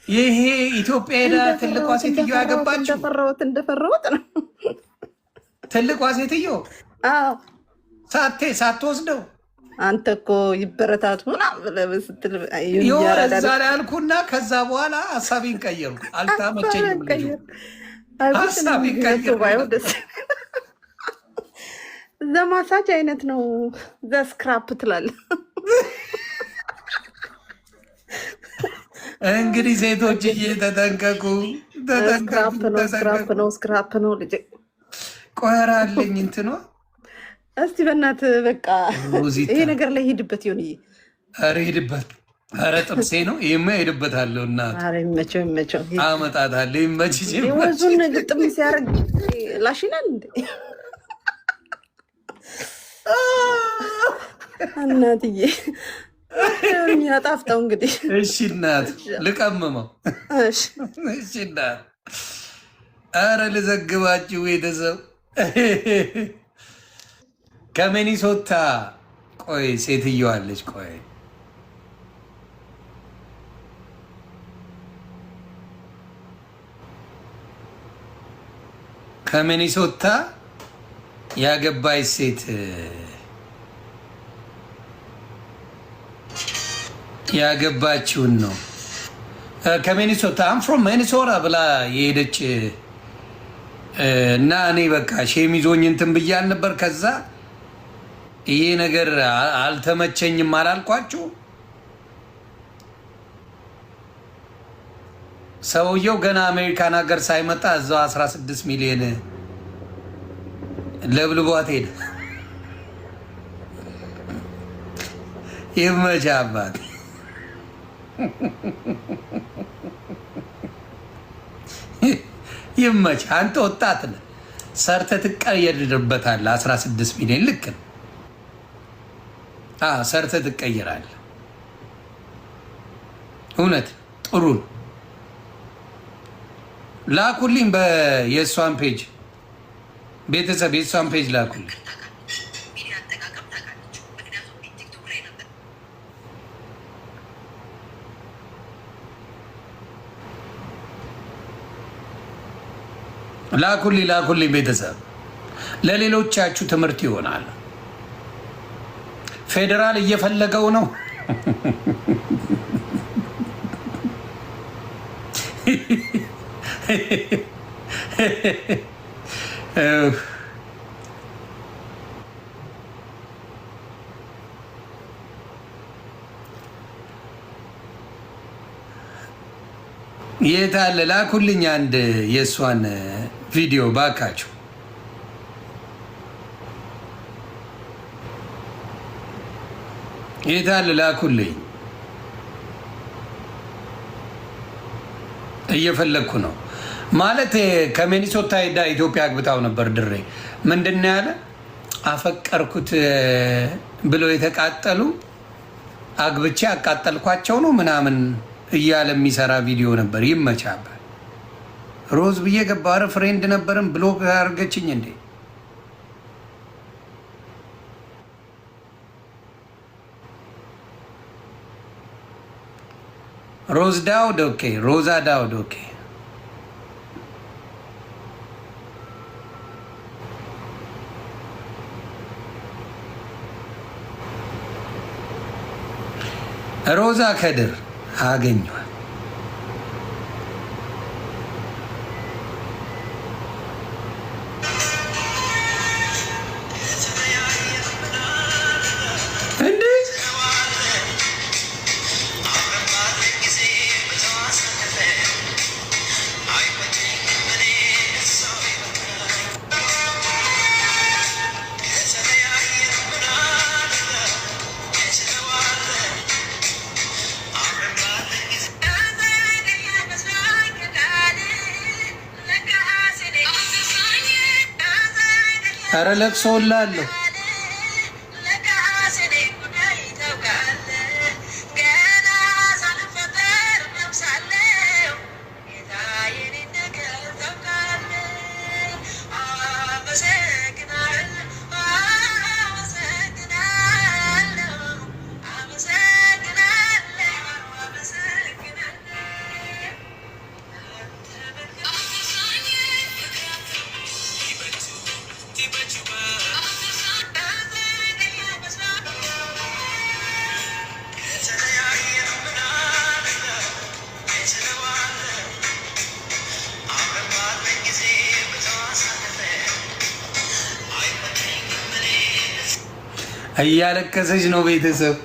ይሄ ኢትዮጵያ ሄዳ ትልቋ ሴትዮ ያገባችው እንደፈራሁት ነው። ትልቋ ሴትዮ ሳትወስደው አንተ እኮ ይበረታቱ ስትል እዛ ላይ አልኩና ከዛ በኋላ ሀሳቤን ቀየርኩ። አልታመቸኝም። ሀሳቤን ቀየርኩ። ዘማሳጅ አይነት ነው። ዘስክራፕ ትላለህ እንግዲህ ሴቶች ተጠንቀቁ። ስክራፕ ነው ልጄ። ቆራልኝ እንትኗ እስቲ በእናትህ በቃ ይሄ ነገር ላይ ሄድበት ይሆን? ኧረ ሄድበት። ኧረ ጥብሴ ነው ይሄማ ሄድበታለሁ። እናት ይመቸው አመጣታለሁ። ይመችሽ። ወዙን ግጥም ሲያደርግ ላሽናል እንዴ እናትዬ ያጣፍጠው እንግዲህ። እሺ እናት ልቀምመው። እሺ እናት። ኧረ ልዘግባችሁ ቤተሰብ ከሚኒሶታ። ቆይ ሴትዮዋለች። ቆይ ከሚኒሶታ ያገባች ሴት ያገባችውን ነው። ከሚኒሶታ አም ፍሮም ሚኒሶታ ብላ የሄደች እና እኔ በቃ ሼም ይዞኝ እንትን ብያል ነበር። ከዛ ይሄ ነገር አልተመቸኝም አላልኳችሁ? ሰውየው ገና አሜሪካን ሀገር ሳይመጣ እዛው 16 ሚሊዮን ለብልቧት ሄደ። ይመቻ አባት ይመች። አንተ ወጣት ነህ፣ ሰርተህ ትቀየርበታለህ። 16 ሚሊዮን ልክ ነው። ሰርተህ ትቀይራለህ። እውነት ጥሩ ነው። ላኩልኝ የእሷን ፔጅ ቤተሰብ፣ የእሷን ፔጅ ላኩልኝ። ላኩልኝ ቤተሰብ፣ ለሌሎቻችሁ ትምህርት ይሆናል። ፌዴራል እየፈለገው ነው። የት አለ? ላኩልኝ አንድ የእሷን ቪዲዮ ባካችሁ። የት አለ? ላኩልኝ። እየፈለግኩ ነው ማለት ከሚኒሶታ ሄዳ ኢትዮጵያ አግብታው ነበር። ድሬ ምንድን ነው ያለ? አፈቀርኩት ብሎ የተቃጠሉ አግብቼ አቃጠልኳቸው ነው ምናምን እያለ የሚሰራ ቪዲዮ ነበር። ይመቻል። ሮዝ ብዬ ገባረ ፍሬንድ ነበርም ብሎክ አድርገችኝ እንዴ። ሮዝ ዳውድ ኦኬ፣ ሮዛ ዳውድ ኦኬ። ሮዛ ከድር አገኘዋል። ኧረ ለቅሶ ላለሁ እያለቀሰች ነው ቤተሰብ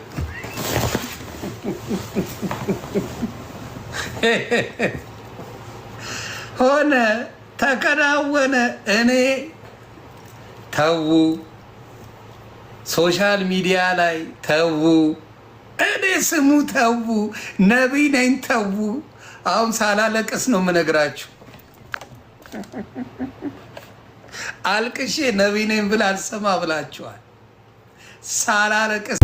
ሆነ ተከናወነ። እኔ ተዉ፣ ሶሻል ሚዲያ ላይ ተዉ፣ እኔ ስሙ ተዉ፣ ነቢይ ነኝ ተዉ። አሁን ሳላለቅስ ነው የምነግራችሁ። አልቅሼ ነቢይ ነኝ ብል አልሰማ ብላችኋል። ሳላለቅስ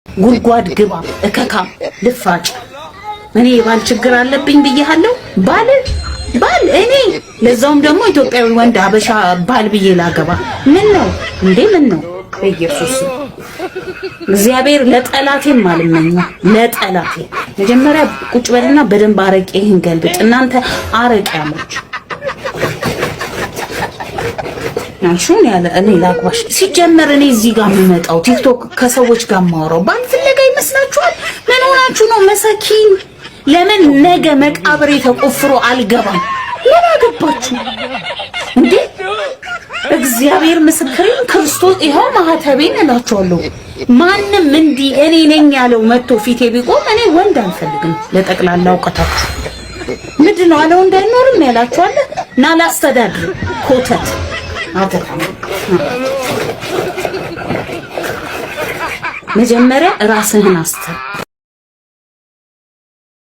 ጉድጓድ ግባ እከካም ልፋጭ። እኔ የባል ችግር አለብኝ ብዬሃለሁ። ባል እኔ ለዛውም ደግሞ ኢትዮጵያዊ ወንድ አበሻ ባል ብዬ ላገባ ምን ነው እንዴ? ምን ነው በኢየሱስ እግዚአብሔር ለጠላቴም አልመኘው። ለጠላቴ መጀመሪያ ቁጭ በልና በደንብ አረቄህን ገልብጥ። እናንተ አረቄያሞች ናችሁን? ያለ እኔ ላግባሽ። ሲጀመር እኔ እዚህ ጋር የምመጣው ቲክቶክ ከሰዎች ጋር ማወራው ባል ፍለጋ ይመስላችኋል? ምን ሆናችሁ ነው መሰኪን? ለምን ነገ መቃብሬ ተቆፍሮ አልገባም? ምን አገባችሁ እንዴ? እግዚአብሔር ምስክሬን ክርስቶስ ይኸው ማህተቤን እላችኋለሁ። ማንም እንዲህ እኔ ነኝ ያለው መጥቶ ፊቴ ቢቆም እኔ ወንድ አልፈልግም። ለጠቅላላ እውቀታችሁ ምንድን ነው? አለው እንዳይኖርም ያላችኋል እና ላስተዳድር ኮተት አተካም መጀመሪያ ራስህን አስተር